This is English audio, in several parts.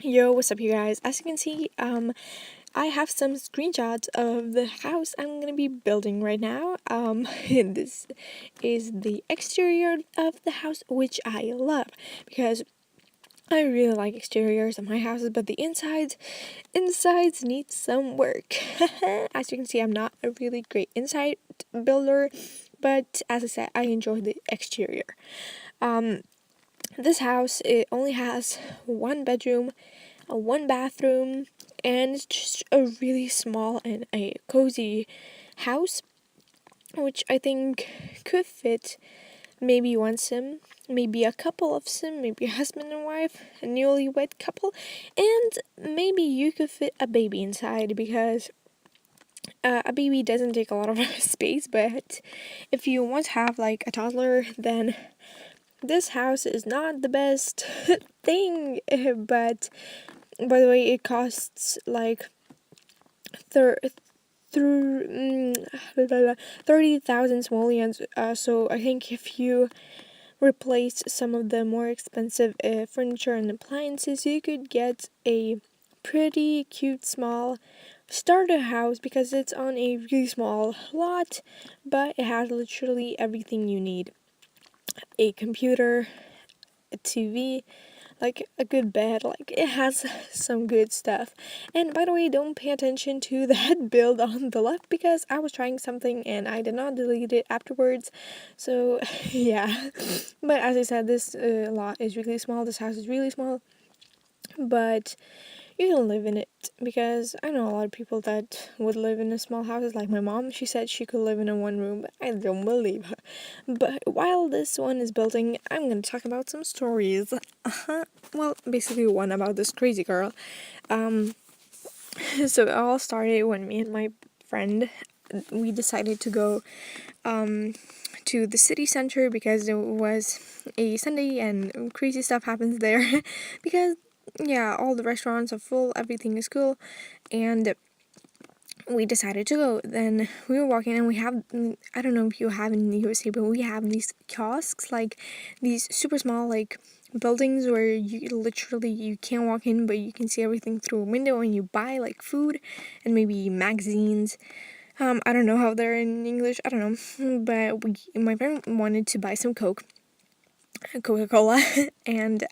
Yo, what's up you guys? As you can see, I have some screenshots of the house I'm gonna be building right now. This is the exterior of the house, which I love because I really like exteriors of my houses, but the insides need some work. As you can see, I'm not a really great inside builder, but as I said, I enjoy the exterior. This house, it only has one bedroom, one bathroom, and it's just a really small and a cozy house, which I think could fit maybe one sim, maybe a couple of sim, maybe a husband and wife, a newlywed couple, and maybe you could fit a baby inside because a baby doesn't take a lot of space. But if you want to have like a toddler, then this house is not the best thing. But by the way, it costs like thir- 30,000 simoleons. So I think if you replace some of the more expensive furniture and appliances, you could get a pretty cute small starter house because it's on a really small lot, but it has literally everything you need: a computer, a TV, like a good bed, like it has some good stuff. And by the way, don't pay attention to that build on the left because I was trying something and I did not delete it afterwards. So yeah, but as I said, this lot is really small, this house is really small, but you can live in it because I know a lot of people that would live in a small houses. Like my mom, she said she could live in a one room, but I don't believe her. But while this one is building, I'm gonna talk about some stories. Well, basically one about this crazy girl. So it all started when me and my friend, we decided to go to the city center because it was a Sunday and crazy stuff happens there because yeah, all the restaurants are full, everything is cool, and we decided to go. Then we were walking and we have, I don't know if you have in the USA, but we have these kiosks, like these super small like buildings where you can't walk in, but you can see everything through a window, and you buy like food and maybe magazines. I don't know how they're in English, I don't know, but my friend wanted to buy some Coca-Cola, and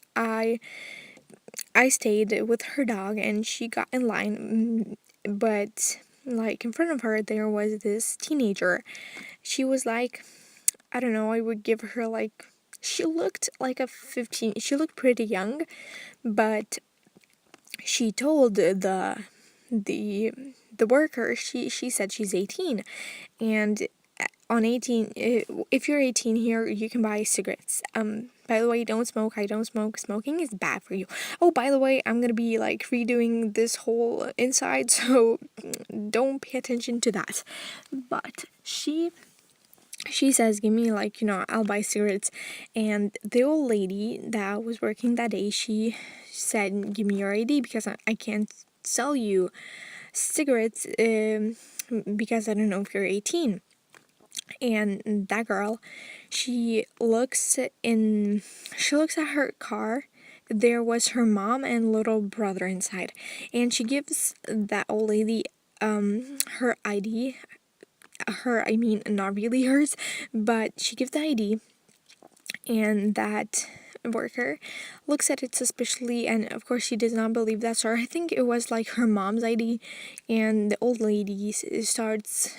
I stayed with her dog and she got in line, but like in front of her there was this teenager. She was like, I don't know, I would give her like, she looked like a 15, she looked pretty young, but she told the worker, she said she's 18, and on 18, if you're 18 here, you can buy cigarettes. By the way, don't smoke. I don't smoke. Smoking is bad for you. Oh, by the way, I'm gonna be like redoing this whole inside, so don't pay attention to that. But she says, give me like, I'll buy cigarettes. And the old lady that was working that day, she said, give me your ID because I can't sell you cigarettes because I don't know if you're 18. And that girl, she looks at her car. There was her mom and little brother inside, and she gives that old lady her ID. I mean, not really hers, but she gives the ID, and that worker looks at it suspiciously, and of course she does not believe that's her. I think it was like her mom's ID, and the old lady starts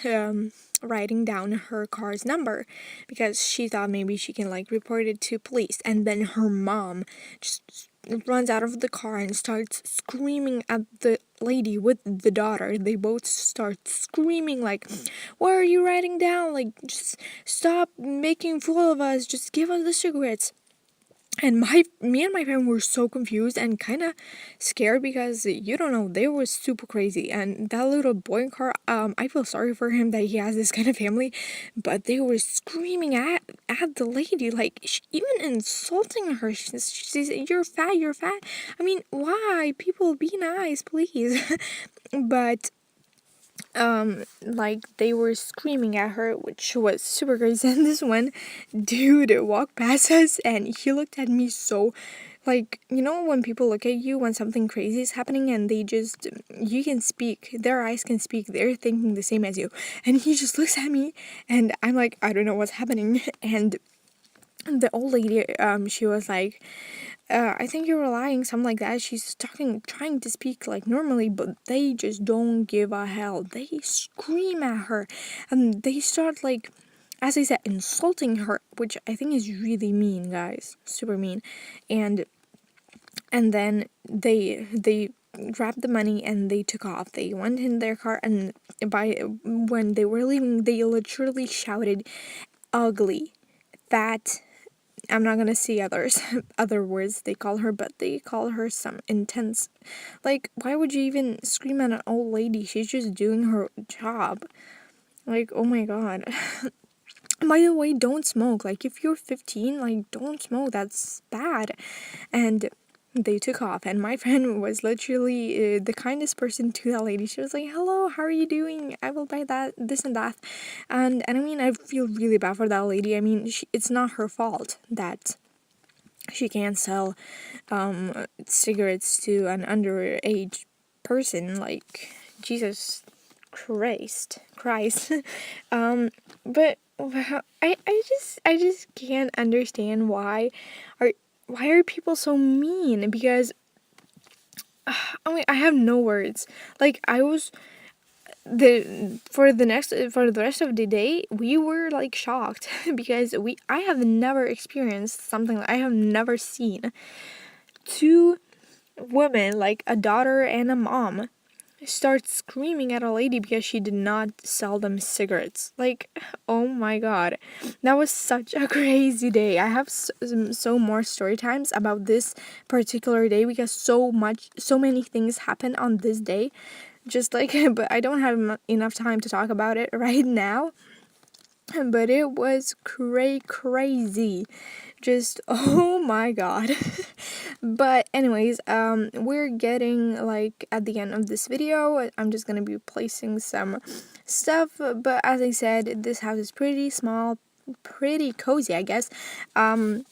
writing down her car's number because she thought maybe she can like report it to police. And then her mom just runs out of the car and starts screaming at the lady with the daughter. They both start screaming like, what are you writing down? Like, just stop making fool of us, just give us the cigarettes. And me and my friend were so confused and kind of scared because you don't know, they were super crazy. And that little boy in car, I feel sorry for him that he has this kind of family, but they were screaming at the lady, like even insulting her. She said, "You're fat, you're fat." I mean, why? People, be nice, please. But like they were screaming at her, which was super crazy. And this one dude walked past us and he looked at me so like, you know, when people look at you when something crazy is happening and they just, you can speak, their eyes can speak, they're thinking the same as you. And he just looks at me and I'm like, I don't know what's happening. And the old lady, she was like, I think you're lying, something like that. She's talking, trying to speak like normally, but they just don't give a hell. They scream at her and they start like, as I said, insulting her, which I think is really mean, guys, super mean. And then they grabbed the money and they took off. They went in their car, and when they were leaving, they literally shouted, "Ugly, fat." I'm not gonna see other words they call her, but they call her some intense. Like, why would you even scream at an old lady? She's just doing her job. Like, oh my god. By the way, don't smoke. Like, if you're 15, like, don't smoke. That's bad. And they took off, and my friend was literally the kindest person to that lady. She was like, "Hello, how are you doing? I will buy that, this and that." And I mean, I feel really bad for that lady. I mean, it's not her fault that she can't sell cigarettes to an underage person. Like, Jesus Christ. But I just can't understand are why are people so mean? Because I mean, I have no words. Like, I was for the rest of the day, we were like shocked because I have never experienced something, I have never seen two women, like a daughter and a mom, start screaming at a lady because she did not sell them cigarettes. Like, oh my god, that was such a crazy day. I have so more story times about this particular day because so many things happened on this day, just like but I don't have enough time to talk about it right now. But it was crazy, just oh my god. But anyways, we're getting like at the end of this video. I'm just gonna be placing some stuff, but as I said, this house is pretty small, pretty cozy, I guess. And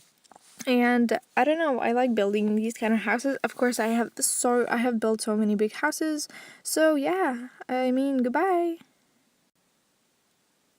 I don't know, I like building these kind of houses. Of course, I have built so many big houses, so yeah, I mean, goodbye.